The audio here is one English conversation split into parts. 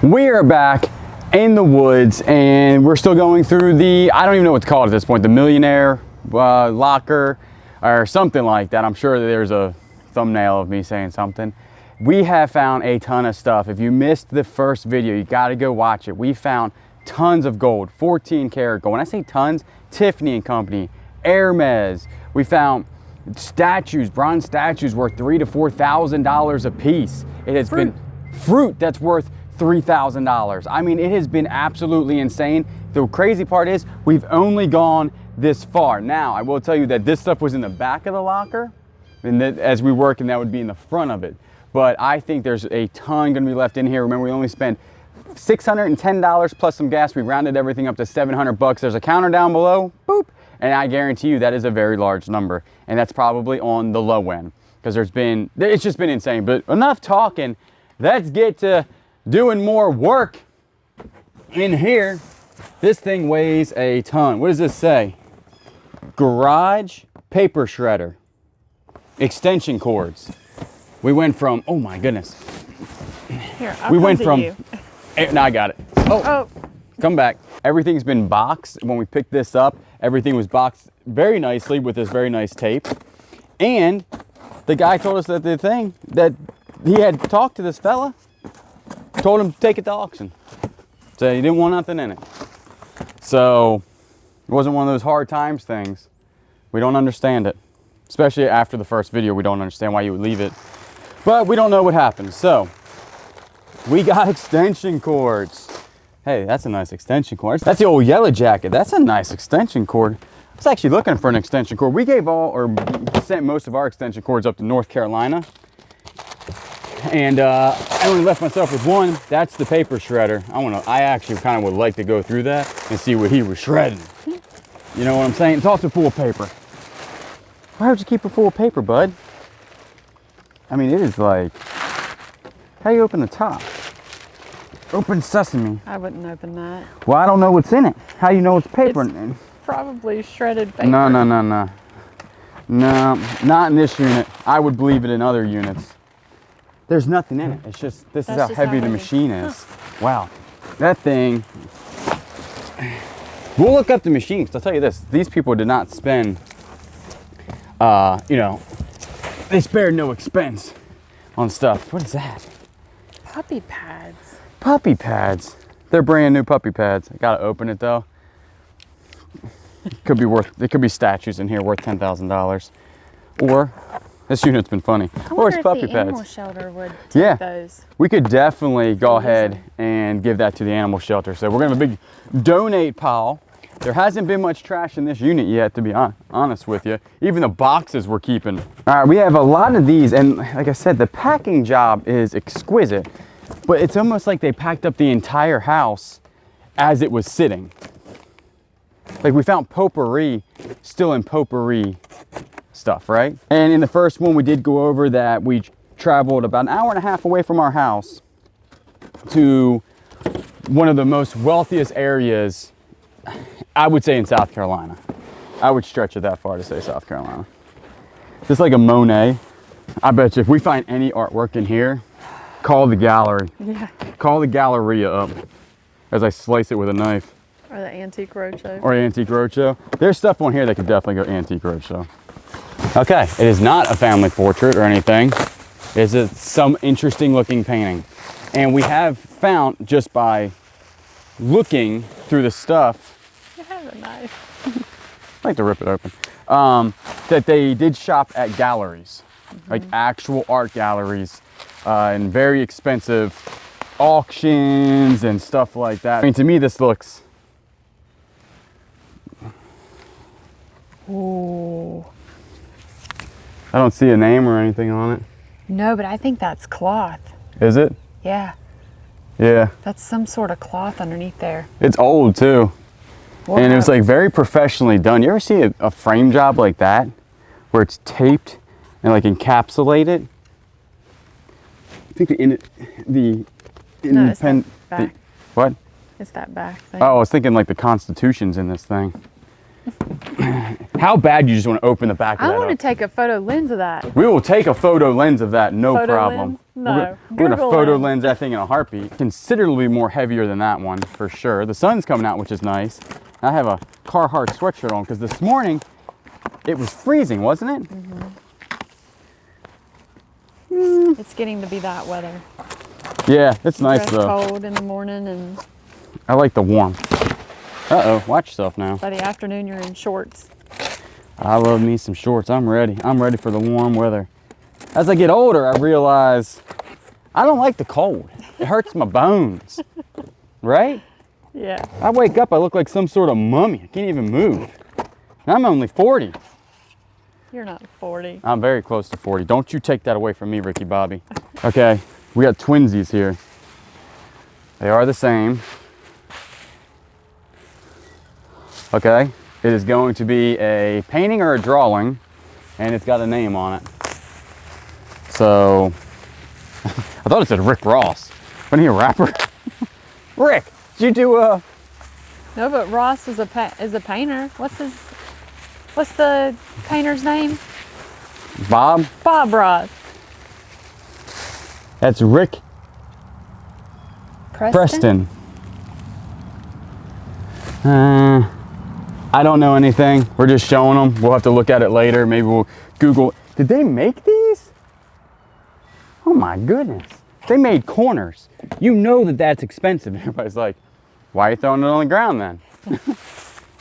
We are back in the woods and we're still going through the, I don't even know what to call it at this point, the millionaire locker or something like that. I'm sure that there's a thumbnail of me saying something. We have found a ton of stuff. If you missed the first video, you got to go watch it. We found tons of gold, 14 karat gold. When I say tons, Tiffany and Company, Hermes. We found statues, bronze statues worth $3,000 to $4,000 a piece. It has been fruit that's worth $3,000. I mean, it has been absolutely insane. The crazy part is we've only gone this far. Now, I will tell you that this stuff was in the back of the locker, and that as we work, and that would be in the front of it. But I think there's a ton gonna be left in here. Remember, we only spent $610 plus some gas. We rounded everything up to 700 bucks. There's a counter down below, boop. And I guarantee you that is a very large number. And that's probably on the low end because it's just been insane. But enough talking, let's get to doing more work in here. This thing weighs a ton. What does this say? Garage paper shredder. Extension cords. We went from, oh my goodness. Here, we went from, no, I got it. Oh, come back. Everything's been boxed. When we picked this up, everything was boxed very nicely with this very nice tape. And the guy told us that the thing that he had talked to this fella, told him to take it to auction. So he didn't want nothing in it. So it wasn't one of those hard times things. We don't understand it. Especially after the first video, we don't understand why you would leave it. But we don't know what happened. So we got extension cords. Hey, that's a nice extension cord. That's the old Yellow Jacket. That's a nice extension cord. I was actually looking for an extension cord. We gave sent most of our extension cords up to North Carolina. And I only left myself with one. That's the paper shredder. I actually kind of would like to go through that and see what he was shredding. You know what I'm saying? It's also full of paper. Why would you keep it full of paper, bud? I mean, it is like, how do you open the top? Open sesame. I wouldn't open that. Well, I don't know what's in it. How do you know it's paper? It's probably shredded paper. No. No, not in this unit. I would believe it in other units. There's nothing in it. It's just, this is how heavy the machine is. Huh. Wow. That thing, we'll look up the machine, because I'll tell you this, these people did not spend, you know, they spared no expense on stuff. What is that? Puppy pads. Puppy pads. They're brand new puppy pads. I gotta open it though. It could be statues in here worth $10,000. Or, this unit's been funny. Or it's puppy pads. Animal shelter would take those. We could definitely go ahead and give that to the animal shelter. So we're gonna have a big donate pile. There hasn't been much trash in this unit yet, to be honest with you. Even the boxes we're keeping. All right, we have a lot of these, and like I said, the packing job is exquisite, but it's almost like they packed up the entire house as it was sitting. Like we found potpourri still in potpourri stuff, right? And in the first one, we did go over that we traveled about an hour and a half away from our house to one of the most wealthiest areas, I would say, in South Carolina. I would stretch it that far to say South Carolina. Just like a Monet. I bet you if we find any artwork in here, call the gallery. Yeah. Call the Galleria up as I slice it with a knife. Or the Antique Roadshow. Or Antique Roadshow. There's stuff on here that could definitely go Antique Roadshow. Okay, it is not a family portrait or anything. It's some interesting looking painting. And we have found, just by looking through the stuff, you have a knife. I like to rip it open. That they did shop at galleries, like actual art galleries, and very expensive auctions and stuff like that. I mean, to me, this looks. Ooh. I don't see a name or anything on it. No, but I think that's cloth. Is it? Yeah. Yeah. That's some sort of cloth underneath there. It's old too. And it was like very professionally done. You ever see a frame job like that? Where it's taped and like encapsulated? I think the independent. What? It's that back thing. Oh, I was thinking like the Constitution's in this thing. How bad you just want to open the back of that I want to up? take a photo lens of that. We will take a photo lens of that, no problem. No. We're gonna Google photo lens. lens that thing in a heartbeat. Considerably more heavier than that one, for sure. The sun's coming out, which is nice. I have a Carhartt sweatshirt on because this morning it was freezing, wasn't it? It's getting to be that weather. Yeah, it's nice Dress though. cold in the morning, and I like the warmth. Uh-oh, watch yourself now. by the afternoon you're in shorts. I love me some shorts. I'm ready. I'm ready for the warm weather. As I get older, I realize I don't like the cold. It hurts my bones, right? Yeah. I wake up, I look like some sort of mummy. I can't even move. And I'm only 40. You're not 40. I'm very close to 40. Don't you take that away from me, Ricky Bobby. Okay, we got twinsies here. They are the same. Okay, it is going to be a painting or a drawing, and it's got a name on it. So, I thought it said Rick Ross. Wasn't he a rapper? Rick, did you do a... No, but Ross is a painter. What's the painter's name? Bob? Bob Ross. That's Rick Preston. I don't know anything. We're just showing them. We'll have to look at it later. Maybe we'll Google. Did they make these? Oh my goodness. They made corners. You know that that's expensive. Everybody's like, why are you throwing it on the ground then?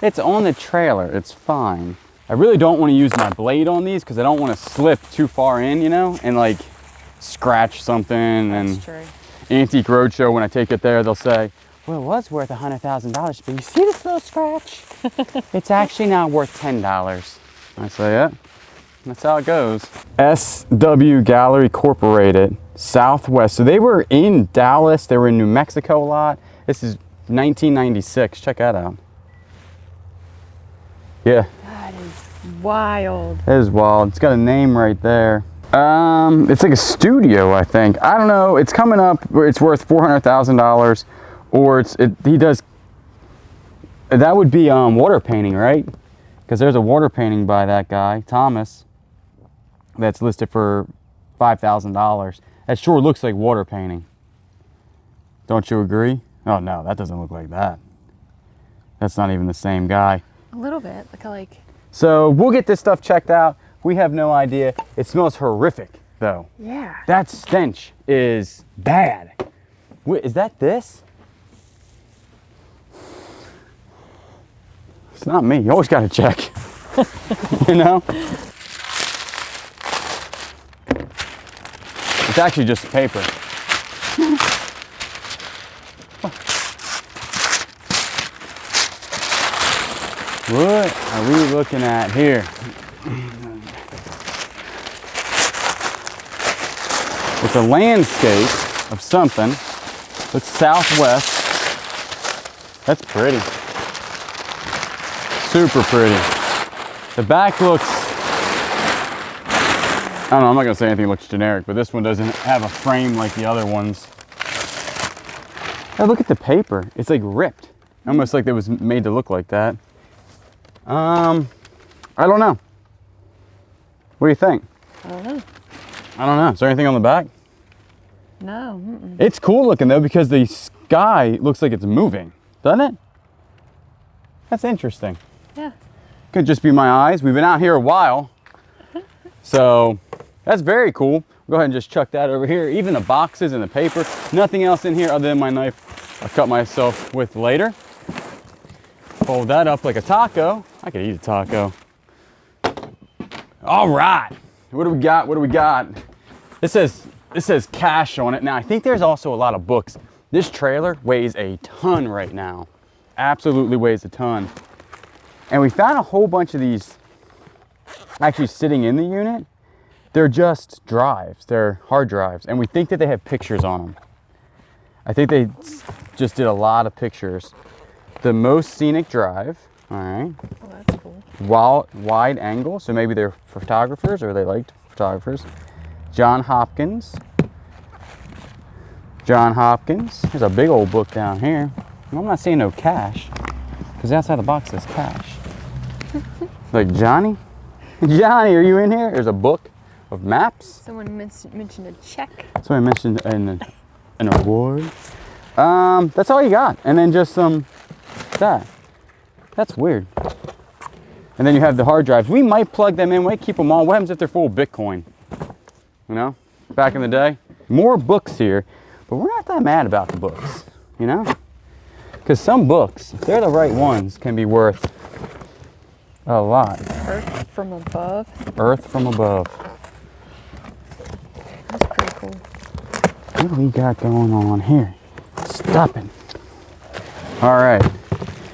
It's on the trailer. It's fine. I really don't want to use my blade on these because I don't want to slip too far in, you know, and like scratch something. That's And true. Antique Roadshow, when I take it there, they'll say, well, it was worth $100,000, but you see this little scratch? It's actually now worth $10. I say, yeah, that's how it goes. SW Gallery Incorporated, Southwest. So they were in Dallas. They were in New Mexico a lot. This is 1996. Check that out. Yeah, That is wild. that is wild. It's got a name right there. It's like a studio, I think. I don't know. It's coming up. It's worth $400,000, or he does. That would be water painting, right? Because there's a water painting by that guy Thomas that's listed for $5,000. That sure looks like water painting. Don't you agree? Oh no, that doesn't look like that. That's not even the same guy. A little bit. Look like. So we'll get this stuff checked out. We have no idea. It smells horrific, though. Yeah. That stench is bad. Wait, is that this? It's not me. You always got to check. You know? It's actually just paper. What are we looking at here? It's a landscape of something. Looks southwest. That's pretty. Super pretty. The back looks, I don't know, I'm not gonna say anything looks generic, but this one doesn't have a frame like the other ones. Oh, look at the paper. It's like ripped. Almost like it was made to look like that. I don't know. What do you think? I don't know. I don't know. Is there anything on the back? No. It's cool looking though because the sky looks like it's moving, doesn't it? That's interesting. Yeah. Could just be my eyes. We've been out here a while. So that's very cool. Go ahead and just chuck that over here. Even the boxes and the paper. Nothing else in here other than my knife I cut myself with later. Fold that up like a taco. I could eat a taco. All right. What do we got? What do we got? This says cash on it. Now I think there's also a lot of books. This trailer weighs a ton right now. Absolutely weighs a ton. And we found a whole bunch of these actually sitting in the unit. They're just drives. They're hard drives. And we think that they have pictures on them. I think they just did a lot of pictures. The Most Scenic Drive. All right. Oh, that's cool. Wide angle. So maybe they're photographers or they liked photographers. John Hopkins. John Hopkins. There's a big old book down here. I'm not seeing no cash because outside the box says cash. Like, Johnny? Johnny, are you in here? There's a book of maps. Someone mentioned a check. Someone mentioned an award. That's all you got. And then just some, that's weird. And then you have the hard drives. We might plug them in, we might keep them on. What happens if they're full of Bitcoin? You know, back in the day. More books here, but we're not that mad about the books, you know? Because some books, if they're the right ones, can be worth a lot. Earth from above. Earth from above. That's pretty cool. What do we got going on here? Stopping. All right.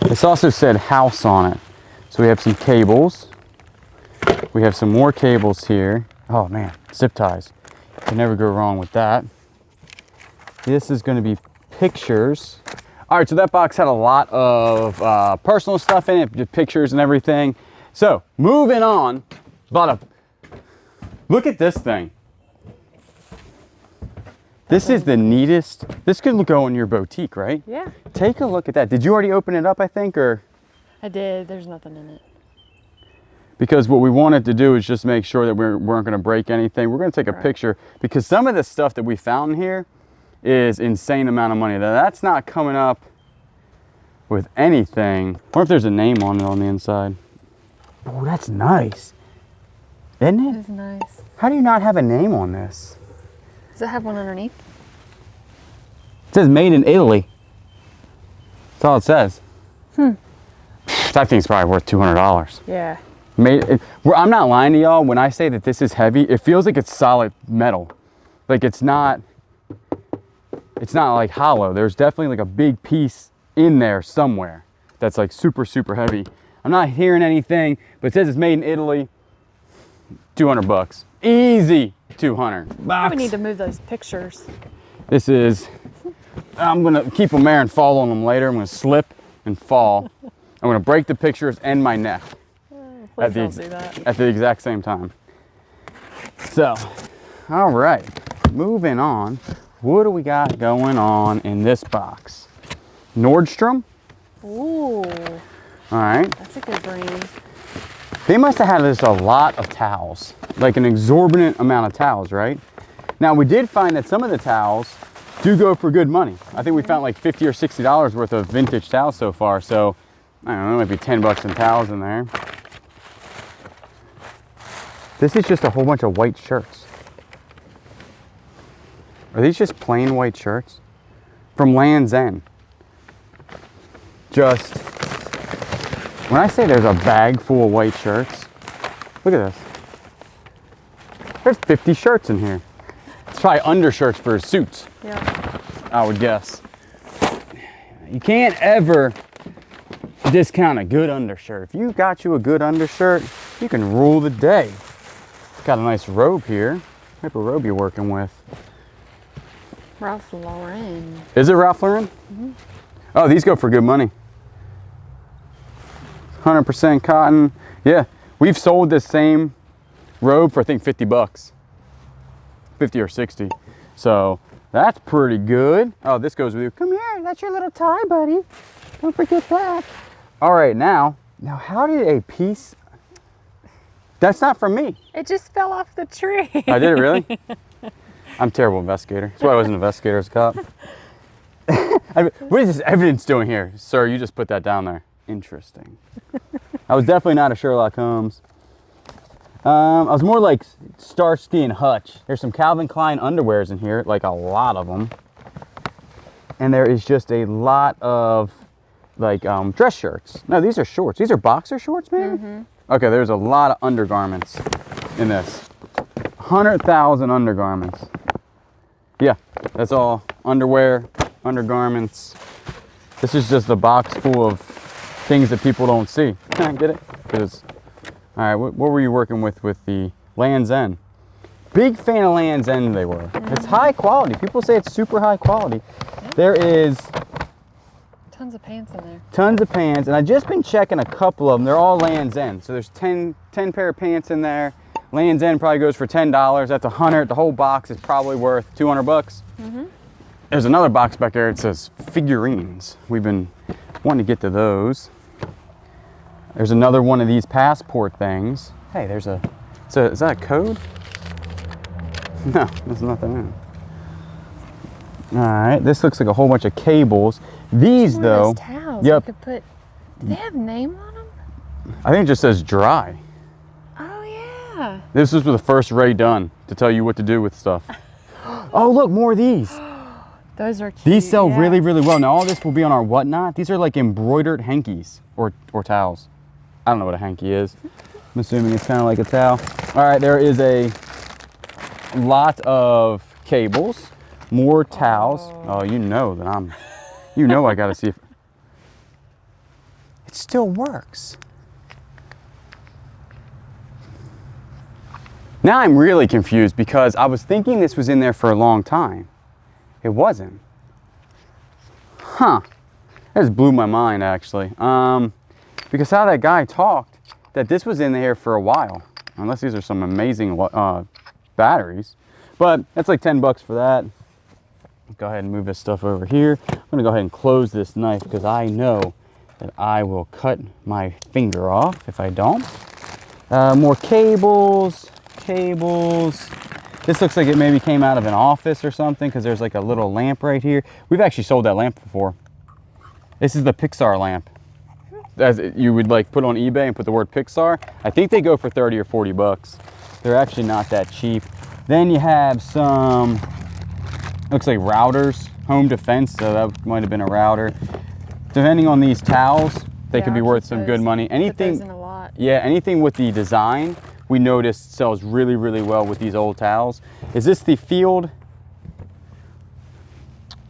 This also said house on it. So we have some cables. We have some more cables here. Oh man, zip ties. You can never go wrong with that. This is going to be pictures. All right, so that box had a lot of personal stuff in it, just pictures and everything. So moving on, look at this thing. This is the neatest. This could go in your boutique, right? Yeah. Take a look at that. Did you already open it up, I think, or? I did. There's nothing in it. Because what we wanted to do is just make sure that we weren't going to break anything. We're going to take a picture because some of the stuff that we found in here is insane amount of money. That's not coming up with anything. I wonder if there's a name on it on the inside. Oh, that's nice. Isn't it? It is nice. How do you not have a name on this? Does it have one underneath? It says made in Italy. That's all it says. That thing's probably worth $200. Yeah. I'm not lying to y'all when I say that this is heavy. It feels like it's solid metal. Like it's not like hollow. There's definitely like a big piece in there somewhere that's like super, super heavy. I'm not hearing anything, but it says it's made in Italy. 200 bucks. Easy 200 bucks. We need to move those pictures. This is, I'm gonna keep them there and fall on them later. I'm gonna slip and fall. I'm gonna break the pictures and my neck. Please don't do that. At the exact same time. So, all right, moving on. What do we got going on in this box? Nordstrom. Ooh. All right. That's a good brand. They must have had just a lot of towels, like an exorbitant amount of towels, right? Now we did find that some of the towels do go for good money. I think we found like $50 or $60 worth of vintage towels so far. So I don't know, maybe 10 bucks in towels in there. This is just a whole bunch of white shirts. Are these just plain white shirts? From Land's End. Just, when I say there's a bag full of white shirts, look at this. There's 50 shirts in here. It's probably undershirts for suits. Yeah. I would guess. You can't ever discount a good undershirt. If you got you a good undershirt, you can rule the day. Got a nice robe here. What type of robe you working with? Ralph Lauren. Is it Ralph Lauren? Mm-hmm. Oh, these go for good money. 100% cotton. Yeah, we've sold this same robe for I think 50 bucks. 50 or 60. So that's pretty good. Oh, this goes with you. Come here, that's your little tie, buddy. Don't forget that. All right, now how did a piece, that's not from me. It just fell off the tree. I did it really? I'm a terrible investigator. That's why I wasn't an investigator as a cop. What is this evidence doing here? Sir, you just put that down there. Interesting. I was definitely not a Sherlock Holmes. I was more like Starsky and Hutch. There's some Calvin Klein underwears in here, like a lot of them. And there is just a lot of like dress shirts. No, these are shorts. These are boxer shorts, man? Mm-hmm. Okay, there's a lot of undergarments in this. 100,000 undergarments. Yeah, that's all underwear, undergarments. This is just a box full of things that people don't see. Can I get it? Because, all right, what were you working with the Land's End? Big fan of Land's End they were. Mm-hmm. It's high quality. People say it's super high quality. Yep. There is tons of pants in there. Tons of pants, and I've just been checking a couple of them. They're all Land's End. So there's 10 pair of pants in there. Land's End probably goes for $10. That's 100. The whole box is probably worth 200 bucks. Mm-hmm. There's another box back there. It says Figurines. We've been wanting to get to those. There's another one of these passport things. Hey, is that a code? No, there's nothing in it. All right, this looks like a whole bunch of cables. These though, towels yep. you could put. Do they have name on them? I think it just says dry. Oh yeah. This was the first Ray done to tell you what to do with stuff. Oh look, more of these. Those are cute. These sell really, really well. Now all this will be on our whatnot. These are like embroidered hankies or towels. I don't know what a hanky is. I'm assuming it's kind of like a towel. All right, there is a lot of cables, more towels. Oh, you know that I gotta see if it still works. Now I'm really confused because I was thinking this was in there for a long time. It wasn't. Huh. That just blew my mind actually. Because how that guy talked that this was in there for a while. Unless these are some amazing batteries. But that's like 10 bucks for that. Go ahead and move this stuff over here. I'm gonna go ahead and close this knife because I know that I will cut my finger off if I don't. More cables. This looks like it maybe came out of an office or something because there's like a little lamp right here. We've actually sold that lamp before. This is the Pixar lamp. As you would like put on eBay and put the word Pixar. I think they go for 30 or 40 bucks. They're actually not that cheap. Then you have some, looks like routers, home defense, so that might have been a router. Depending on these towels, they could be worth some good money. Anything, in a lot. yeah, anything with the design, we noticed sells really, really well with these old towels. Is this the Field?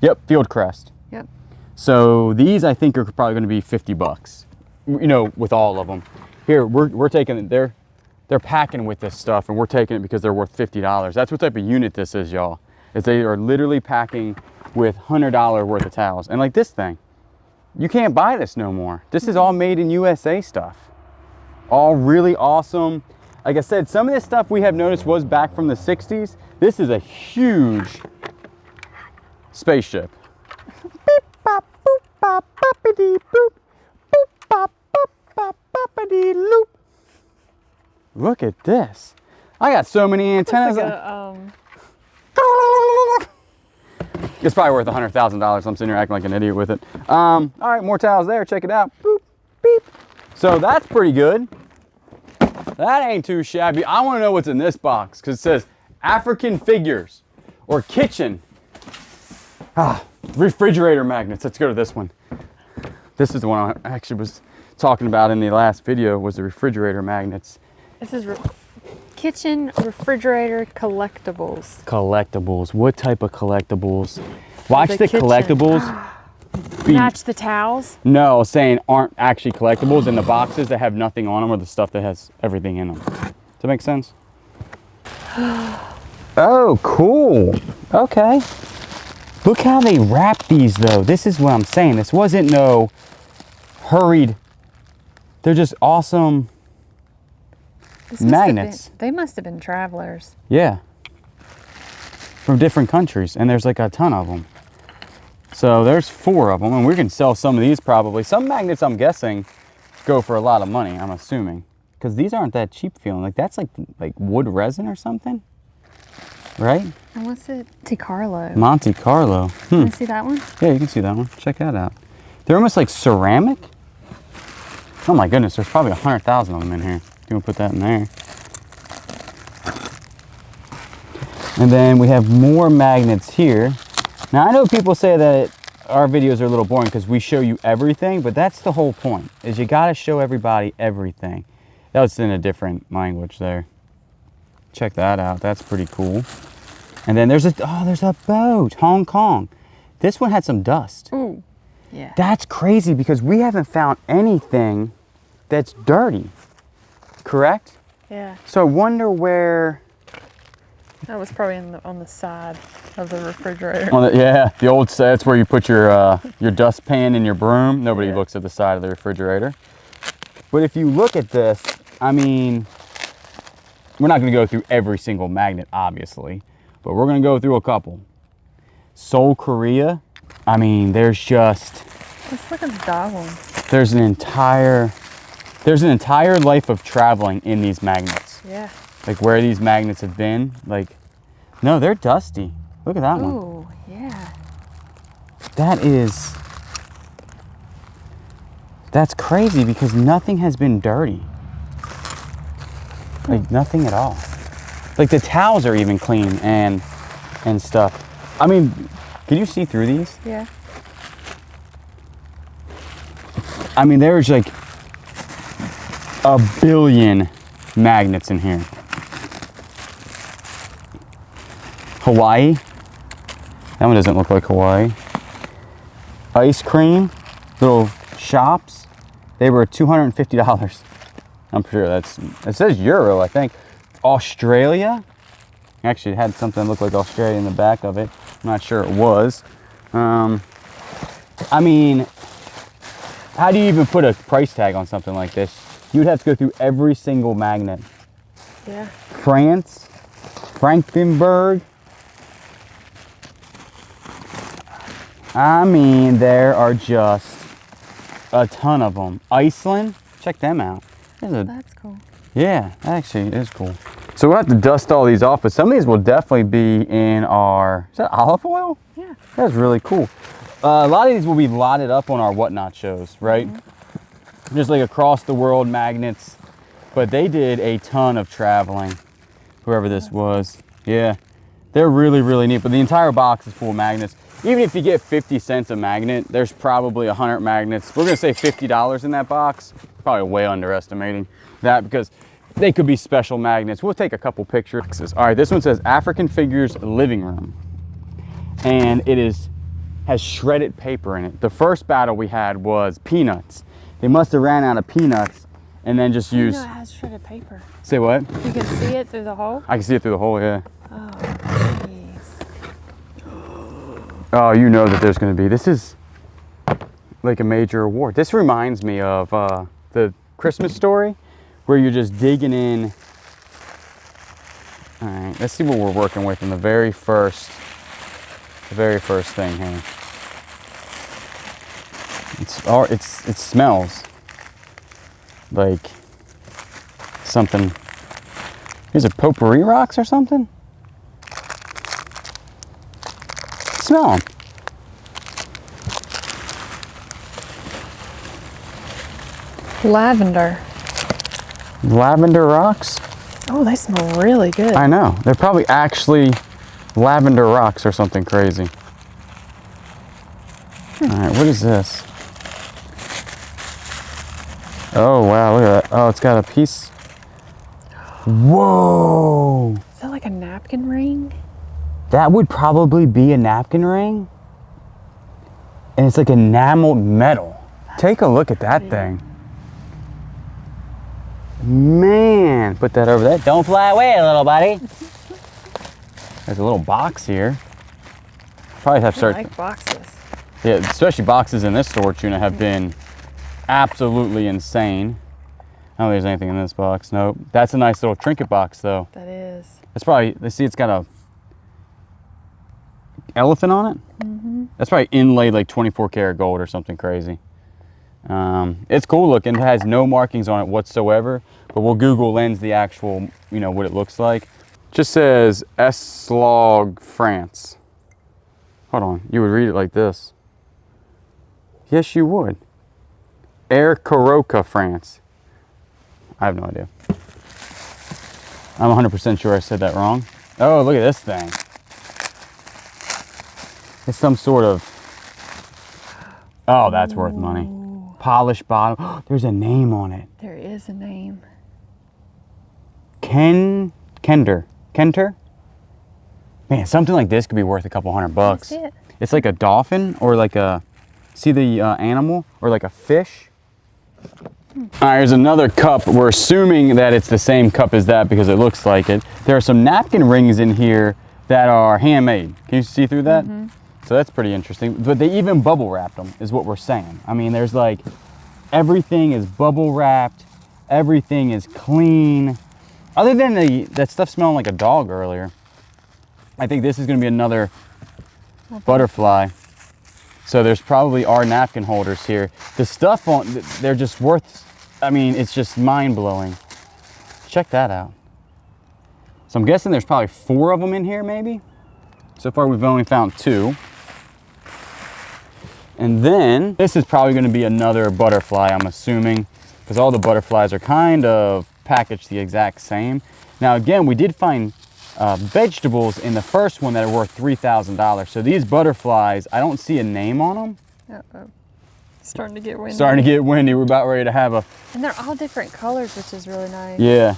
Yep, Field Crest. Yep. So these I think are probably going to be 50 bucks, you know, with all of them. Here, we're taking it, they're packing with this stuff and we're taking it because they're worth $50. That's what type of unit this is, y'all. Is they are literally packing with $100 worth of towels. And like this thing, you can't buy this no more. This is all made in USA stuff. All really awesome. Like I said, some of this stuff we have noticed was back from the 60s. This is a huge spaceship. Beep, bop, boop, bop, boppity, boop. Boop, bop, bop, bop, boppity, loop. Look at this. I got so many antennas. It's probably worth $100,000. I'm sitting here acting like an idiot with it. All right, more towels there. Check it out. Boop, beep. So that's pretty good. That ain't too shabby. I want to know what's in this box because it says African figures or kitchen. Refrigerator magnets. Let's go to this one. This is the one I actually was talking about in the last video, was the refrigerator magnets. This is kitchen refrigerator collectibles. Collectibles. What type of collectibles? Watch the kitchen. Collectibles. Match the towels? No, saying aren't actually collectibles, and the boxes that have nothing on them are the stuff that has everything in them. Does that make sense? Oh, cool. Okay. Look how they wrap these though. This is what I'm saying. This wasn't no hurried. They're just awesome magnets. They must have been travelers. Yeah. From different countries, and there's like a ton of them. So there's 4 of them, and we can sell some of these probably. Some magnets, I'm guessing, go for a lot of money, I'm assuming. Because these aren't that cheap feeling. Like that's like wood resin or something, right? And what's it? Monte Carlo. Monte Carlo. Can you see that one? Yeah, you can see that one. Check that out. They're almost like ceramic. Oh my goodness, there's probably 100,000 of them in here. You want to put that in there. And then we have more magnets here. Now I know people say that our videos are a little boring because we show you everything, but that's the whole point, is you got to show everybody everything. That was in a different language there. Check that out. That's pretty cool. And then there's a boat, Hong Kong. This one had some dust. Ooh, yeah. That's crazy because we haven't found anything that's dirty, correct? Yeah. So I wonder where. That was probably on the side of the refrigerator. Yeah, the old sets where you put your dustpan and your broom. Nobody looks at the side of the refrigerator. But if you look at this, I mean, we're not going to go through every single magnet, obviously, but we're going to go through a couple. Seoul, Korea. I mean, there's just. Let's look at the dog ones. There's an entire life of traveling in these magnets. Yeah. Like where these magnets have been, like No, they're dusty. Look at that one. Ooh, yeah. That's crazy because nothing has been dirty. Like nothing at all. Like the towels are even clean and stuff. I mean, can you see through these? Yeah. I mean, there's like a billion magnets in here. Hawaii. That one doesn't look like Hawaii. Ice cream, little shops. They were $250. I'm sure it says euro, I think. Australia. Actually, it had something that looked like Australia in the back of it. I'm not sure it was. I mean, how do you even put a price tag on something like this? You'd have to go through every single magnet. Yeah. France, Frankenberg. I mean, there are just a ton of them. Iceland, check them out. That's cool. Yeah, actually it is cool. So we'll have to dust all these off, but some of these will definitely be in our, is that olive oil? Yeah. That's really cool. A lot of these will be lotted up on our whatnot shows, right? Mm-hmm. Just like across the world magnets. But they did a ton of traveling, whoever this was. Yeah, they're really, really neat. But the entire box is full of magnets. Even if you get 50 cents a magnet, there's probably 100 magnets. We're gonna say $50 in that box. Probably way underestimating that because they could be special magnets. We'll take a couple pictures. All right, this one says African Figures Living Room. And it has shredded paper in it. The first battle we had was peanuts. They must have ran out of peanuts and then just used. You know it has shredded paper. Say what? You can see it through the hole? I can see it through the hole, yeah. Oh, jeez. Oh, you know that there's gonna be. This is like a major award. This reminds me of the Christmas Story where you're just digging in. All right, let's see what we're working with in the very first thing here. It smells like something. Is it potpourri rocks or something? Smell them. Lavender. Lavender rocks? Oh, they smell really good. I know. They're probably actually lavender rocks or something crazy. All right, what is this? Oh, wow, look at that. Oh, it's got a piece. Whoa! Is that like a napkin ring? That would probably be a napkin ring. And it's like enameled metal. Take a look at that thing. Man, put that over there. Don't fly away, little buddy. There's a little box here. Probably have I like boxes. Yeah, especially boxes in this store, Tuna, have been absolutely insane. I don't think there's anything in this box. Nope. That's a nice little trinket box, though. That is. That's probably, let's see, it's got a elephant on it. Mm-hmm. That's probably inlaid like 24 karat gold or something crazy. It's cool looking. It has no markings on it whatsoever, but we'll Google Lens the actual, what it looks like. Just says Eslog, France. Hold on, you would read it like this. Yes, you would. Air Coroca, France. I have no idea. I'm 100% sure I said that wrong. Oh, look at this thing. It's some sort of, oh, that's worth money. Polished bottom. There's a name on it. There is a name. Kenter. Man, something like this could be worth a couple $100. I see it. It's like a dolphin or like a, see the animal or like a fish. All right, here's another cup. We're assuming that it's the same cup as that because it looks like it. There are some napkin rings in here that are handmade. Can you see through that? Mm-hmm. So that's pretty interesting. But they even bubble wrapped them, is what we're saying. I mean, there's like, everything is bubble wrapped. Everything is clean. Other than that stuff smelling like a dog earlier. I think this is gonna be another butterfly. So there's probably our napkin holders here. The stuff they're just worth, I mean, it's just mind blowing. Check that out. So I'm guessing there's probably 4 of them in here maybe. So far we've only found 2. And then this is probably going to be another butterfly, I'm assuming, because all the butterflies are kind of packaged the exact same. Now again, we did find vegetables in the first one that are worth $3,000. So these butterflies, I don't see a name on them. Uh-oh. Starting to get windy. Starting to get windy. We're about ready to have a... And they're all different colors, which is really nice. Yeah.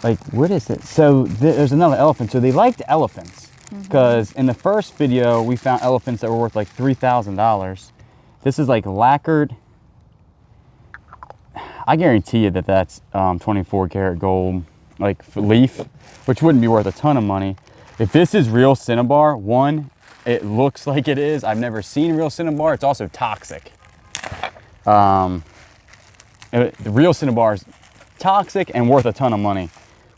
Like, what is it? So there's another elephant. So they liked elephants. Because in the first video, we found elephants that were worth like $3,000. This is like lacquered. I guarantee you that that's 24 karat gold, like leaf, which wouldn't be worth a ton of money. If this is real cinnabar, one, it looks like it is. I've never seen real cinnabar. It's also toxic. The real cinnabar is toxic and worth a ton of money.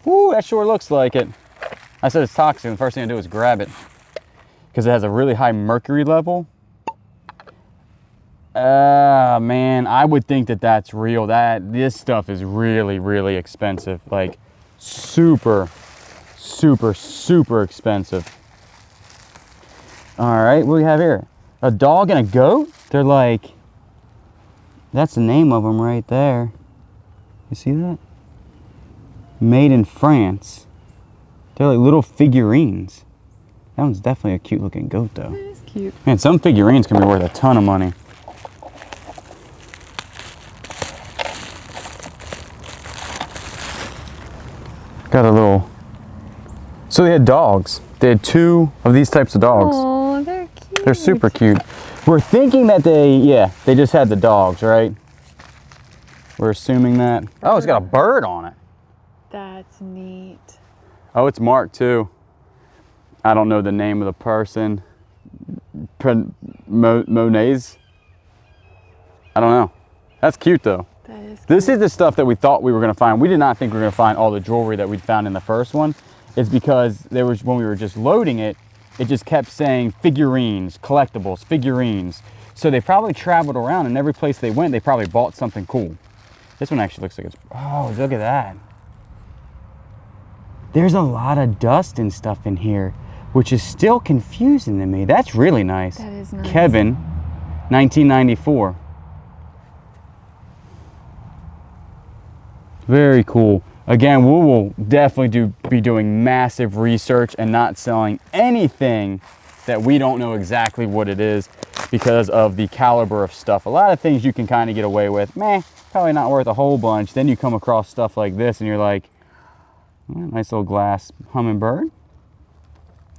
Woo, that sure looks like it. I said it's toxic, and the first thing I do is grab it because it has a really high mercury level. Man, I would think that that's real. This stuff is really, really expensive. Like super, super, super expensive. All right, what do we have here? A dog and a goat? They're like, that's the name of them right there. You see that? Made in France. They're like little figurines. That one's definitely a cute looking goat though. It is cute. Man, some figurines can be worth a ton of money. Got a little... So they had dogs. They had 2 of these types of dogs. Oh, they're cute. They're super cute. We're thinking that they just had the dogs, right? We're assuming that. Oh, it's got a bird on it. That's neat. Oh, it's marked too. I don't know the name of the person. Monet's? I don't know. That's cute though. That is cute. This is the stuff that we thought we were going to find. We did not think we were going to find all the jewelry that we'd found in the first one. It's because there was, when we were just loading it, it just kept saying figurines, collectibles, figurines. So they probably traveled around, and every place they went, they probably bought something cool. This one actually looks like it's, oh, look at that. There's a lot of dust and stuff in here, which is still confusing to me. That's really nice. That is nice. Kevin, 1994. Very cool. Again, we will definitely be doing massive research and not selling anything that we don't know exactly what it is because of the caliber of stuff. A lot of things you can kind of get away with. Meh, probably not worth a whole bunch. Then you come across stuff like this and you're like, nice little glass hummingbird.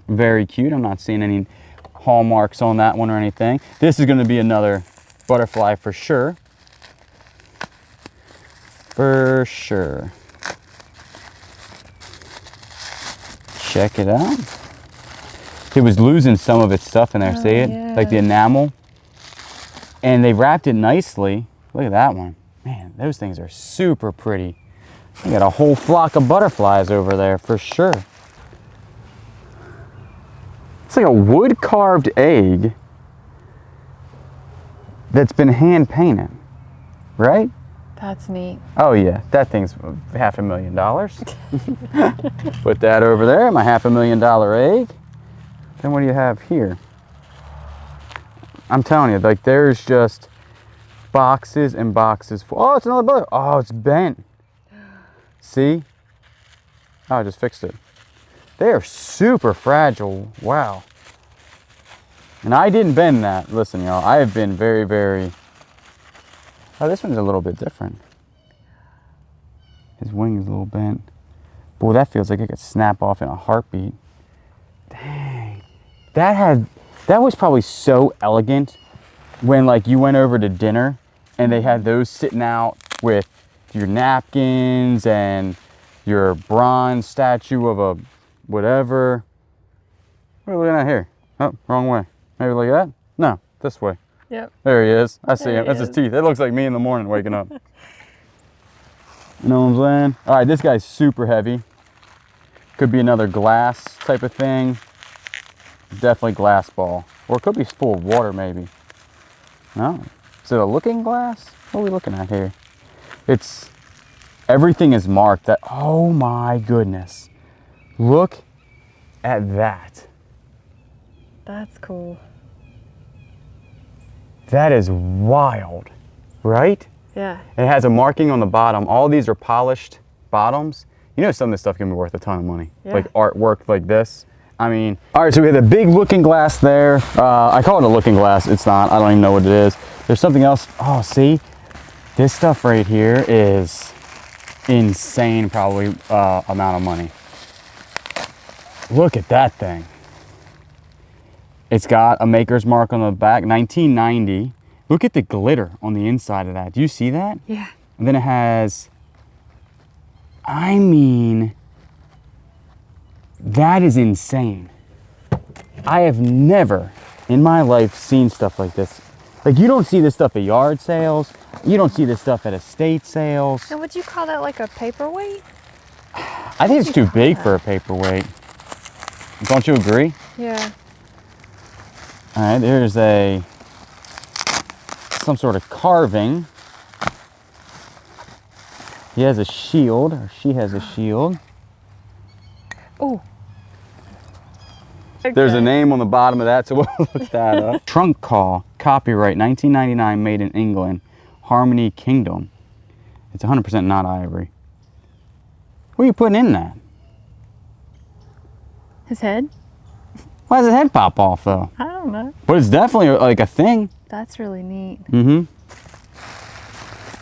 Very cute. I'm not seeing any hallmarks on that one or anything. This is going to be another butterfly for sure. For sure. Check it out. It was losing some of its stuff in there. See it? Yeah. Like the enamel. And they wrapped it nicely. Look at that one. Man, those things are super pretty. You got a whole flock of butterflies over there for sure. It's like a wood carved egg that's been hand painted, right? That's neat. Oh yeah, that thing's $500,000. Put that over there, my $500,000 egg. Then what do you have here? I'm telling you, like there's just boxes and boxes full. Oh, it's another butter. Oh, it's bent. See? Oh, I just fixed it. They are super fragile. Wow. And I didn't bend that. Listen, y'all, I have been very, very... Oh, this one's a little bit different. His wing is a little bent. Boy, that feels like it could snap off in a heartbeat. Dang. That was probably so elegant when like you went over to dinner and they had those sitting out with your napkins and your bronze statue of a whatever. What are we looking at here? Oh, wrong way. Maybe look at that? No, this way. Yep. There he is. I see There him. he That's his is. teeth. It looks like me in the morning waking up. You know what I'm saying? All right, this guy's super heavy. Could be another glass type of thing. Definitely glass ball. Or it could be full of water maybe. No. Is it a looking glass? What are we looking at here? It's Everything is marked. That, oh my goodness. Look at that. That's cool. That is wild, right? Yeah. It has a marking on the bottom. All these are polished bottoms. You know, some of this stuff can be worth a ton of money. Yeah. Like artwork like this. I mean, all right, so we have a big looking glass there. I call it a looking glass. It's not. I don't even know what it is. There's something else. Oh, see? This stuff right here is insane, probably amount of money. Look at that thing. It's got a maker's mark on the back, 1990. Look at the glitter on the inside of that. Do you see that? Yeah. And then it has, I mean, that is insane. I have never in my life seen stuff like this. Like, you don't see this stuff at yard sales. You don't see this stuff at estate sales. So would you call that like a paperweight? I think it's too big for a paperweight. Don't you agree? Yeah. All right, there's some sort of carving. He has a shield, or she has a shield. Oh. There's a name on the bottom of that, so we'll look that up. Trunk call, copyright 1999, made in England, Harmony Kingdom. It's 100% not ivory. What are you putting in that? His head? Why does his head pop off though? I don't know. But it's definitely like a thing. That's really neat. Mm-hmm.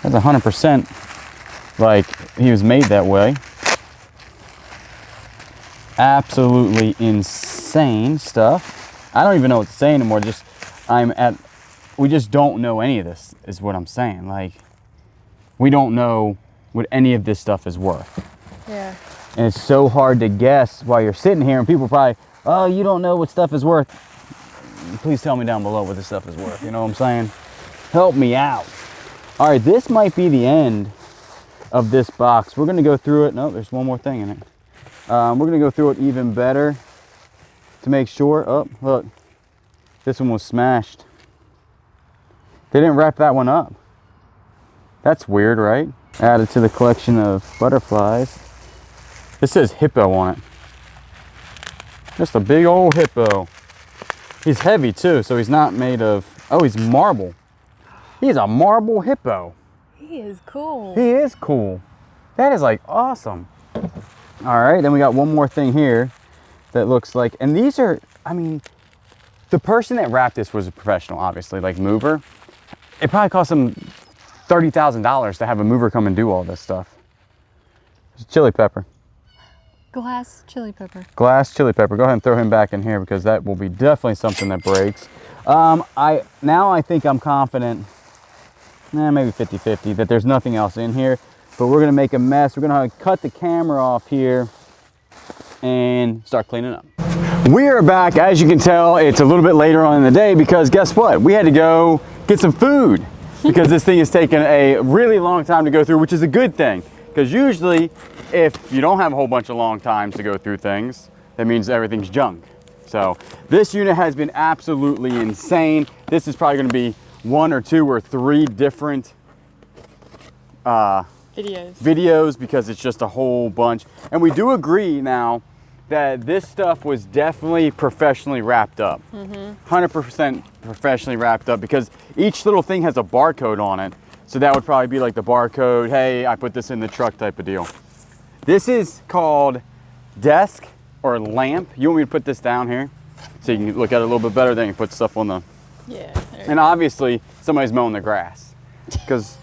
That's 100% like he was made that way. Absolutely insane stuff. I don't even know what to say anymore. We just don't know any of this is what I'm saying. Like, we don't know what any of this stuff is worth. Yeah. And it's so hard to guess while you're sitting here and people probably, oh, you don't know what stuff is worth. Please tell me down below what this stuff is worth. You know what I'm saying? Help me out. All right, this might be the end of this box. We're gonna go through it. No, there's one more thing in it. We're gonna go through it even better to make sure. Oh, look, this one was smashed. They didn't wrap that one up. That's weird, right? Added to the collection of butterflies. This says hippo on it. Just a big old hippo. He's heavy too, so he's not made of, oh, he's marble. He's a marble hippo. He is cool. He is cool. That is like awesome. All right, then we got one more thing here that looks like, and these are, I mean, the person that wrapped this was a professional, obviously, like mover. It probably cost him $30,000 to have a mover come and do all this stuff. It's chili pepper. Glass chili pepper. Glass chili pepper. Go ahead and throw him back in here because that will be definitely something that breaks. I think I'm confident, maybe 50-50, that there's nothing else in here. But we're gonna make a mess. We're gonna cut the camera off here and start cleaning up. We are back. As you can tell, it's a little bit later on in the day because guess what? We had to go get some food because this thing has taken a really long time to go through, which is a good thing. Because usually, if you don't have a whole bunch of long times to go through things, that means everything's junk. So this unit has been absolutely insane. This is probably gonna be 1 or 2 or 3 different videos because it's just a whole bunch. And we do agree now that this stuff was definitely professionally wrapped up. 100% professionally wrapped up because each little thing has a barcode on it. So that would probably be like the barcode, hey, I put this in the truck type of deal. This is called desk or lamp. You want me to put this down here so you can look at it a little bit better, then you put stuff on the, Yeah. and obviously somebody's mowing the grass because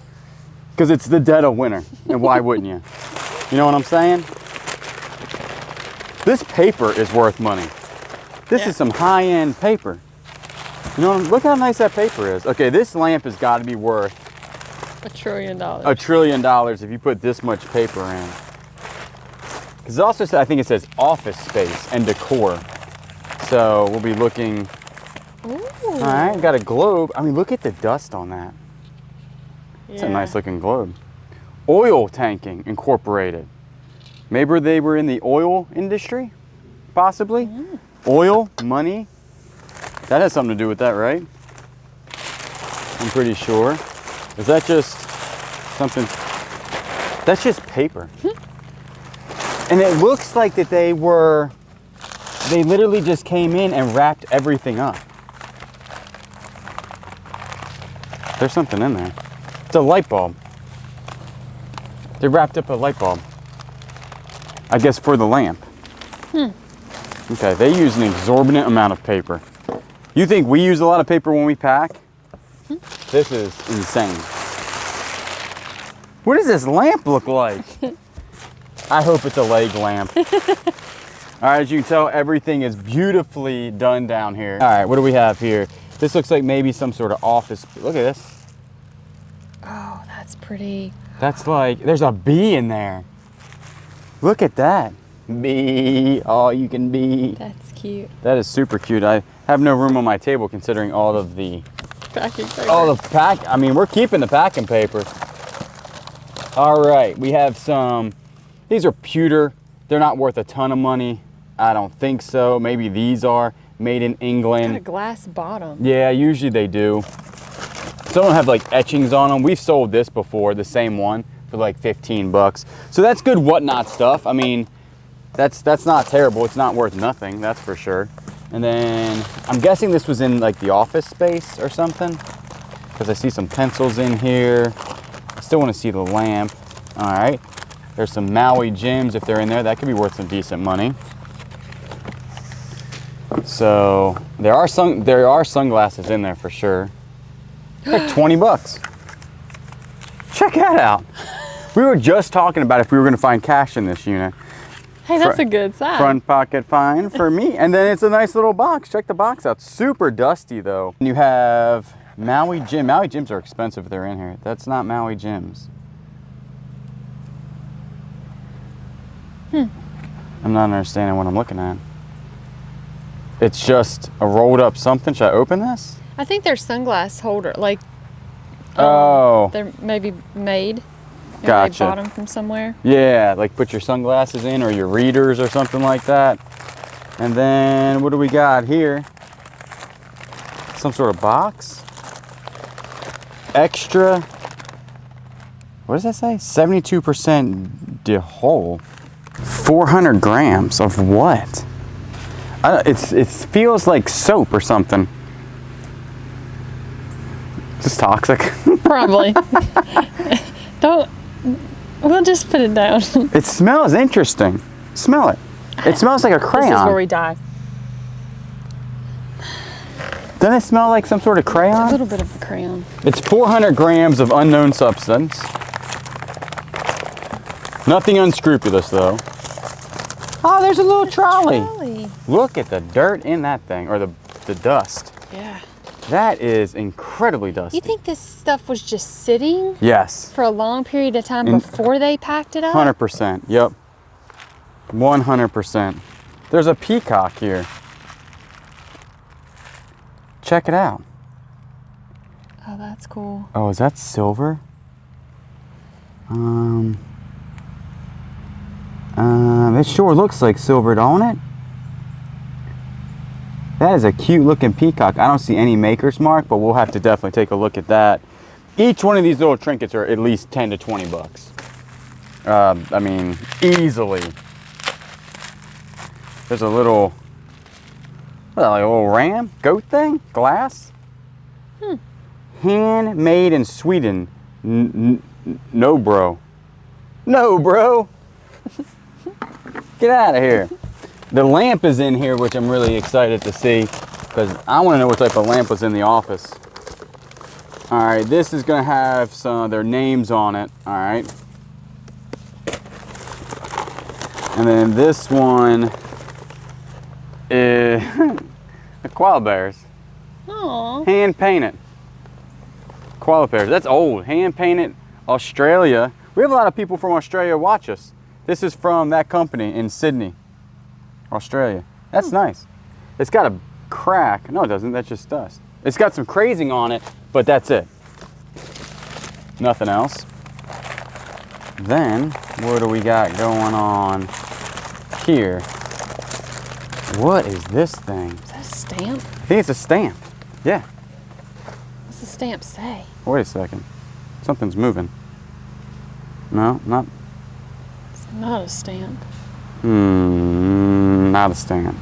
it's the dead of winter, and why wouldn't you? You know what I'm saying? This paper is worth money. This is some high-end paper. You know, look how nice that paper is. Okay, this lamp has got to be worth $1 trillion. $1 trillion if you put this much paper in. Because it also says, I think it says office space and decor. So we'll be looking. Ooh. All right, got a globe. I mean, look at the dust on that. It's a nice looking globe. Oil tanking incorporated. Maybe they were in the oil industry, possibly. Oil, money. That has something to do with that, right? I'm pretty sure. Is that just something? That's just paper. And it looks like that they literally just came in and wrapped everything up. There's something in there. It's a light bulb. They wrapped up a light bulb. I guess for the lamp. Okay, they use an exorbitant amount of paper. You think we use a lot of paper when we pack? This is insane. What does this lamp look like? I hope it's a leg lamp. All right, as you can tell, everything is beautifully done down here. All right, what do we have here? This looks like maybe some sort of office. Look at this. Oh, that's pretty. That's like, there's a bee in there. Look at that. Bee, all you can be. That's cute. That is super cute. I have no room on my table considering all of the Packing paper. all the pack. I mean, we're keeping the packing paper. All right, we have some, these are pewter. They're not worth a ton of money. I don't think so. Maybe these are made in England. Got a glass bottom. Yeah, usually they do. Some of them have like etchings on them. We've sold this before, the same one, for like 15 bucks. So that's good whatnot stuff. I mean, that's not terrible. It's not worth nothing, that's for sure. And then I'm guessing this was in like the office space or something, because I see some pencils in here. I still want to see the lamp. All right. There's some Maui gems if they're in there. That could be worth some decent money. So there are sunglasses in there for sure. Like 20 bucks. Check that out. We were just talking about if we were going to find cash in this unit. Hey, that's a good sign. Front pocket find for me. And then it's a nice little box. Check the box out. Super dusty though. And you have Maui gem. Maui gems are expensive if they're in here. That's not Maui gems. I'm not understanding what I'm looking at. It's just a rolled up something. Should I open this? I think they're sunglass holder, like. Oh. They're maybe made. Maybe Gotcha. They bought them from somewhere. Yeah, like put your sunglasses in or your readers or something like that. And then what do we got here? Some sort of box. Extra. What does that say? 72% de whole. 400 grams of what? It feels like soap or something. Is this toxic? Probably. Don't. We'll just put it down. It smells interesting. Smell it. It smells like a crayon. This is where we die. Doesn't it smell like some sort of crayon? A little bit of a crayon. It's 400 grams of unknown substance. Nothing unscrupulous though. Oh, there's a little trolley. Look at the dirt in that thing, or the dust. Yeah. That is incredibly dusty. You think this stuff was just sitting? Yes. For a long period of time before they packed it up? 100%. Yep. 100%. There's a peacock here. Check it out. Oh, that's cool. Oh, is that silver? It sure looks like silver, don't it? That is a cute looking peacock. I don't see any maker's mark, but we'll have to definitely take a look at that. Each one of these little trinkets are at least 10 to 20 bucks. I mean, easily. There's a little, like a little ram, goat thing, glass. Handmade in Sweden. No, bro. No, bro. Get out of here. The lamp is in here, which I'm really excited to see because I want to know what type of lamp was in the office. All right, this is going to have some of their names on it. All right. And then this one is the koala bears. Aww. Hand painted. Koala bears. That's old. Hand painted. Australia. We have a lot of people from Australia watch us. This is from that company in Sydney, Australia. That's nice. It's got a crack. No, it doesn't. That's just dust. It's got some crazing on it, but that's it. Nothing else. Then, what do we got going on here? What is this thing? Is that a stamp? I think it's a stamp. Yeah. What's the stamp say? Wait a second. Something's moving. No, not. Not a stamp. Not a stamp.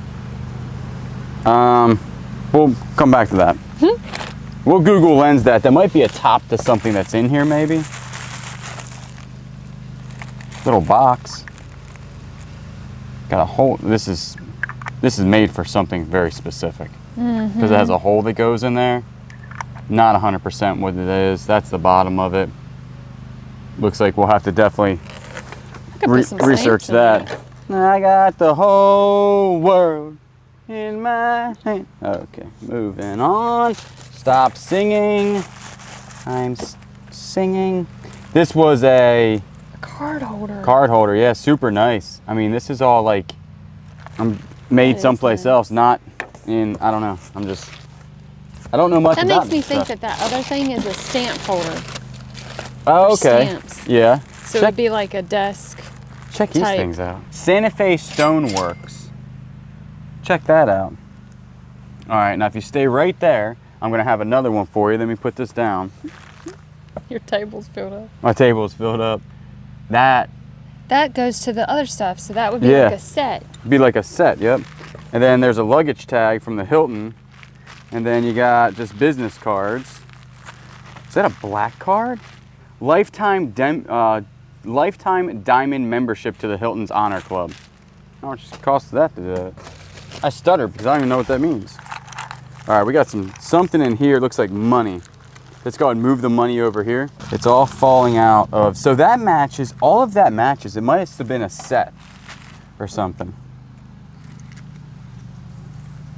We'll come back to that. We'll Google Lens that. There might be a top to something that's in here, maybe. Little box. Got a hole. This is made for something very specific because it has a hole that goes in there. Not 100% what it is. That's the bottom of it. Looks like we'll have to definitely research that. I got the whole world in my hand. Okay, moving on. Stop singing. I'm singing. This was a card holder. Card holder, yeah, super nice. I mean, this is all like made someplace else, not in. I don't know. I don't know much about that. Makes me think that other thing is a stamp holder. Oh, okay. Stamps. Yeah. So it'd be like a desk. Check these things out. Santa Fe Stoneworks. Check that out. All right, now if you stay right there, I'm gonna have another one for you. Let me put this down. Your table's filled up. My table is filled up. That goes to the other stuff, so that would be like a set. Be like a set, yep. And then there's a luggage tag from the Hilton. And then you got just business cards. Is that a black card? Lifetime diamond membership to the Hilton's Honor Club. How much cost that to do that? I stutter because I don't even know what that means. All right, we got something in here. It looks like money. Let's go ahead and move the money over here. It's all falling out of, so that matches, all of that matches. It might have been a set or something.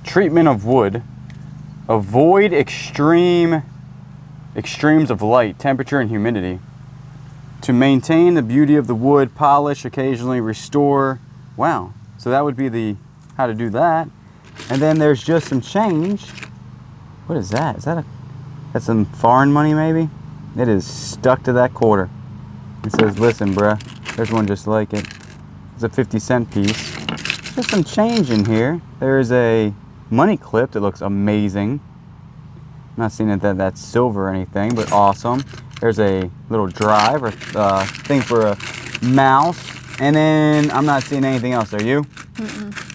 Treatment of wood. Avoid extremes of light, temperature, and humidity. To maintain the beauty of the wood, polish, occasionally restore. Wow, so that would be how to do that. And then there's just some change. What is that? Is that that's some foreign money maybe? It is stuck to that quarter. It says, listen bruh, there's one just like it. It's a 50-cent piece. Just some change in here. There's a money clip that looks amazing. I'm not seeing that's silver or anything, but awesome. There's a little drive or thing for a mouse. And then I'm not seeing anything else. Are you?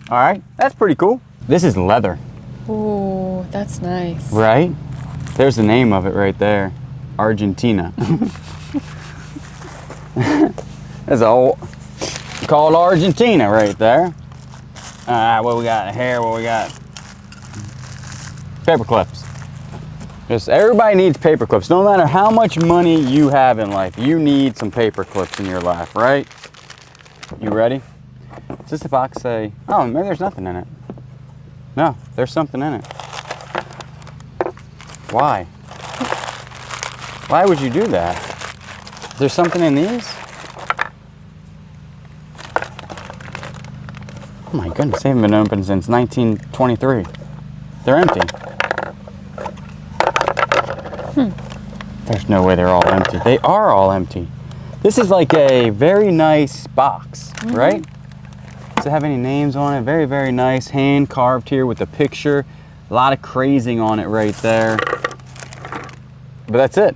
All right, that's pretty cool. This is leather. Ooh, that's nice. Right? There's the name of it right there. Argentina. That's all called Argentina right there. All right, what we got here? What we got? Paper clips. Just everybody needs paper clips. No matter how much money you have in life, you need some paper clips in your life, right? You ready? Does this box say, oh, maybe there's nothing in it? No, there's something in it. Why? Why would you do that? There's something in these? Oh my goodness, they haven't been opened since 1923. They're empty. There's no way they're all empty. They are all empty. This is like a very nice box, right? Does it have any names on it? Very, very nice. Hand carved here with the picture. A lot of crazing on it right there. But that's it.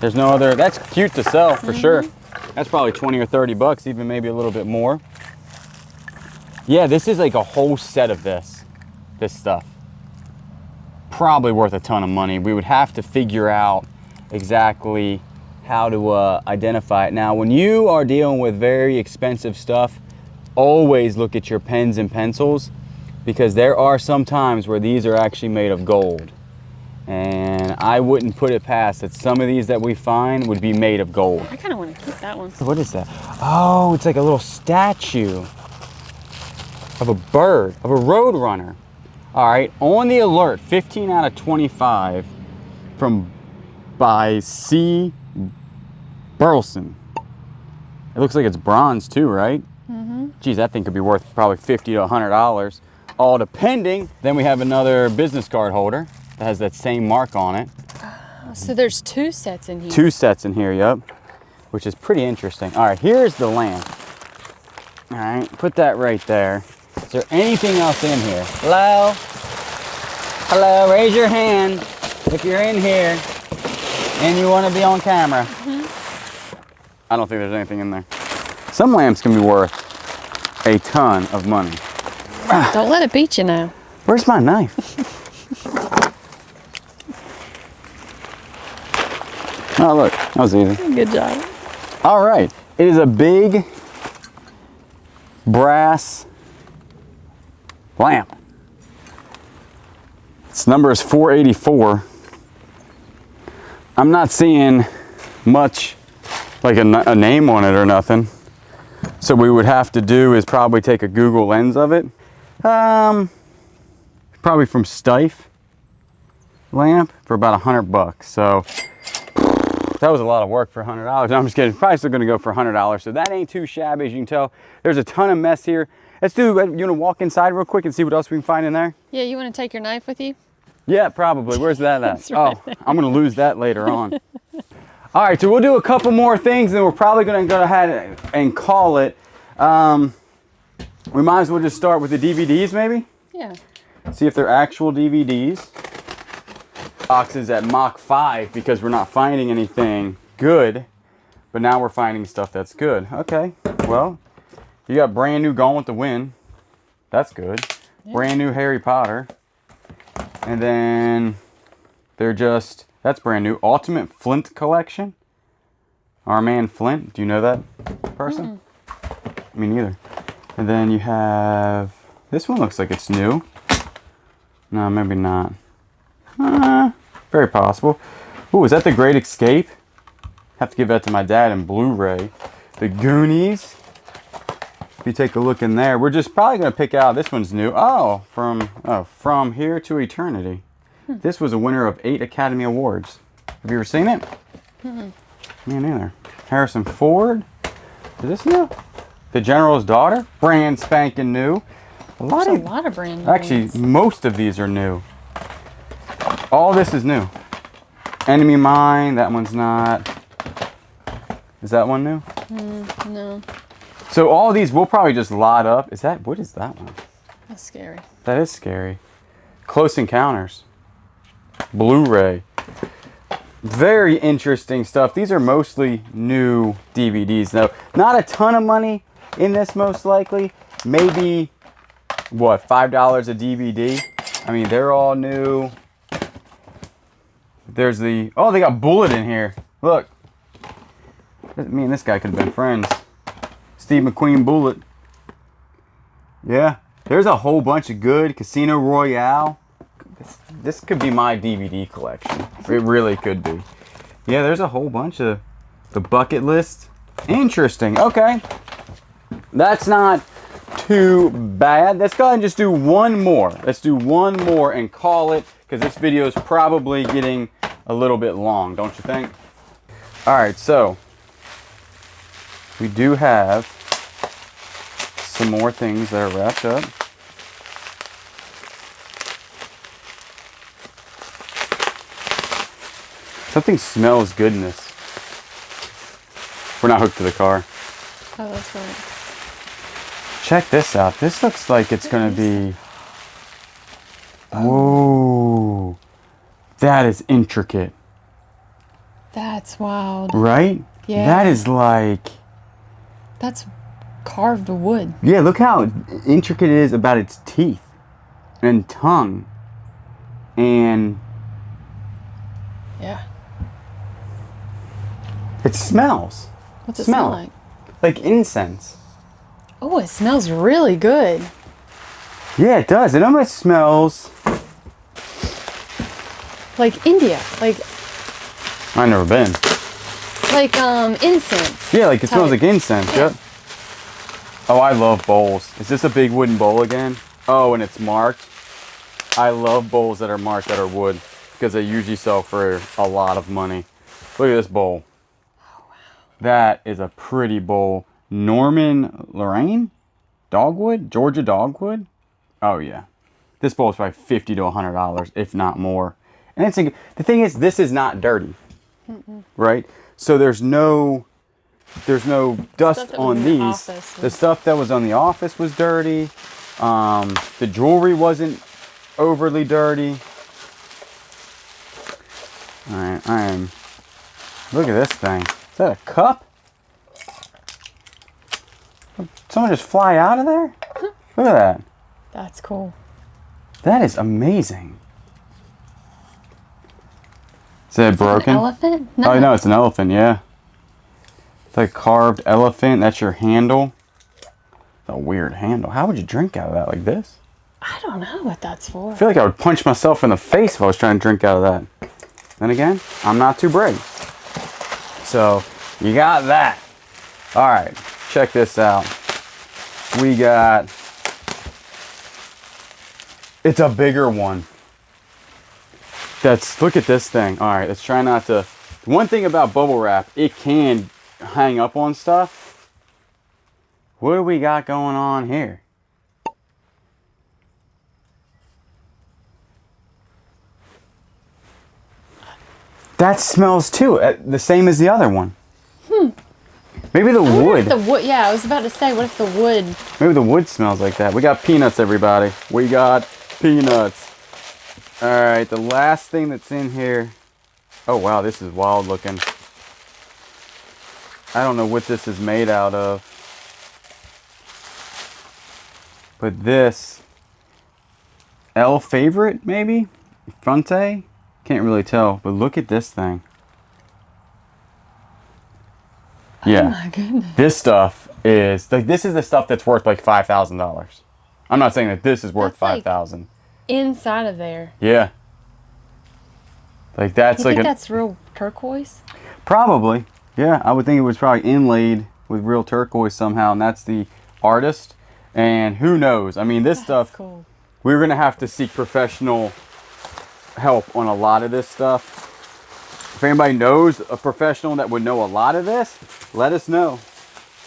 There's no other. That's cute to sell for sure. That's probably 20 or 30 bucks, even maybe a little bit more. Yeah, this is like a whole set of this stuff. Probably worth a ton of money. We would have to figure out exactly how to identify it. Now, when you are dealing with very expensive stuff, always look at your pens and pencils, because there are some times where these are actually made of gold. And I wouldn't put it past that some of these that we find would be made of gold. I kind of want to keep that one. What is that? Oh, it's like a little statue of a bird, of a road runner. All right, on the alert, 15 out of 25 by C. Burleson. It looks like it's bronze too, right? Geez, that thing could be worth probably $50 to $100, all depending. Then we have another business card holder that has that same mark on it. So there's two sets in here. Two sets in here, yep, which is pretty interesting. All right, here's the lamp. All right, put that right there. Is there anything else in here? Hello? Hello, raise your hand if you're in here and you want to be on camera. I don't think there's anything in there. Some lamps can be worth a ton of money. Don't let it beat you now. Where's my knife? Oh, look, that was easy. Good job. All right, it is a big brass lamp. Its number is 484. I'm not seeing much like a name on it or nothing. So what we would have to do is probably take a Google lens of it. Probably from Stife lamp for about $100. So that was a lot of work for $100. No, I'm just kidding. Probably still gonna go for $100. So that ain't too shabby, as you can tell. There's a ton of mess here. Let's do, you wanna walk inside real quick and see what else we can find in there? Yeah, you want to take your knife with you? Yeah, probably. Where's that at? It's right there. I'm gonna lose that later on. All right, so we'll do a couple more things, and we're probably gonna go ahead and call it. We might as well just start with the DVDs, maybe? Yeah. See if they're actual DVDs. Boxes at Mach 5 because we're not finding anything good, but now we're finding stuff that's good. Okay, well, you got brand new Gone with the Wind. That's good. Yeah. Brand new Harry Potter. And then they're just, that's brand new. Ultimate Flint Collection. Our man Flint. Do you know that person? Me neither. And then you have, this one looks like it's new. No, maybe not. Very possible. Ooh, is that The Great Escape? Have to give that to my dad in Blu-ray. The Goonies. If you take a look in there, we're just probably gonna pick out, this one's new. Oh, From Here to Eternity. This was a winner of 8 Academy Awards. Have you ever seen it? Me neither. Harrison Ford. Is this new? The General's Daughter. Brand spanking new. A lot of brand new. Actually, most of these are new. All this is new. Enemy Mine. That one's not. Is that one new? No. So all of these we'll probably just lot up. What is that one? That's scary. That is scary. Close Encounters. Blu-ray. Very interesting stuff. These are mostly new DVDs though. Not a ton of money in this most likely. Maybe, what, $5 a DVD? I mean, they're all new. There's the, oh, they got Bullet in here. Look. Me and this guy could have been friends. Steve McQueen Bullet. Yeah. There's a whole bunch of good. Casino Royale. This could be my DVD collection. It really could be. Yeah, there's a whole bunch of the bucket list. Interesting. Okay. That's not too bad. Let's go ahead and just do one more. Let's do one more and call it, because this video is probably getting a little bit long, don't you think? All right, so we do have some more things that are wrapped up. Something smells good in this. We're not hooked to the car. Oh, that's right. Check this out. This looks like it's going to be... Whoa. That is intricate. That's wild. Right? Yeah. That is like... That's carved wood. Yeah, look how intricate it is about its teeth and tongue. And... Yeah. It smells. What's it smell like? Like incense. Oh, it smells really good. Yeah, it does. It almost smells... like India. Like... I've never been. Like, incense. Yeah, like it smells like incense, Yeah. yep. Oh, I love bowls. Is this a big wooden bowl again? Oh, and it's marked. I love bowls that are marked that are wood because they usually sell for a lot of money. Look at this bowl. Oh, wow. That is a pretty bowl. Norman Lorraine? Dogwood? Georgia Dogwood? Oh, yeah. This bowl is probably $50 to $100, if not more. And it's the thing is, this is not dirty, right? So there's no dust on these. The stuff that was on the office was dirty. The jewelry wasn't overly dirty. All right, look at this thing. Is that a cup? someone just fly out of there? Look at that. That's cool. That is amazing. Is it broken? An elephant? No. Oh, no, it's an elephant, yeah. It's like a carved elephant. That's your handle. It's a weird handle. How would you drink out of that, like this? I don't know what that's for. I feel like I would punch myself in the face if I was trying to drink out of that. Then again, I'm not too brave. So, you got that. All right, check this out. We got... It's a bigger one. Look at this thing. All right, let's try not to... One thing about bubble wrap, it can hang up on stuff. What do we got going on here? That smells too, the same as the other one. Maybe the wood. Yeah, I was about to say, what if the wood? Maybe the wood smells like that. We got peanuts, everybody. We got peanuts. All right, the last thing that's in here. Oh, wow, this is wild looking. I don't know what this is made out of. But this, El Favorite, maybe? Fronte? Can't really tell, but look at this thing. Yeah. Oh my goodness. This stuff is, like, this is the stuff that's worth like $5,000. I'm not saying that this is worth $5,000. Like inside of there. Yeah. Like that's You like think that's real turquoise? Probably. Yeah, I would think it was probably inlaid with real turquoise somehow, and that's the artist. And who knows? I mean, this stuff, cool. We're going to have to seek professional help on a lot of this stuff. If anybody knows a professional that would know a lot of this, let us know.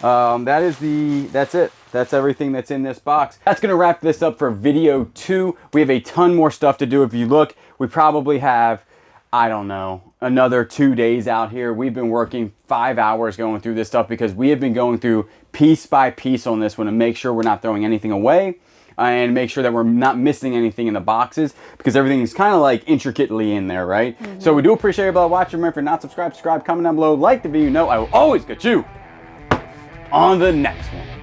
That's it. That's everything that's in this box. That's going to wrap this up for video 2. We have a ton more stuff to do. If you look, we probably have, I don't know, another 2 days out here. We've been working 5 hours going through this stuff because we have been going through piece by piece on this one to make sure we're not throwing anything away and make sure that we're not missing anything in the boxes because everything is kind of like intricately in there, right? Mm-hmm. So we do appreciate everybody watching. Remember, if you're not subscribed, comment down below, like the video. You know I will always get you on the next one.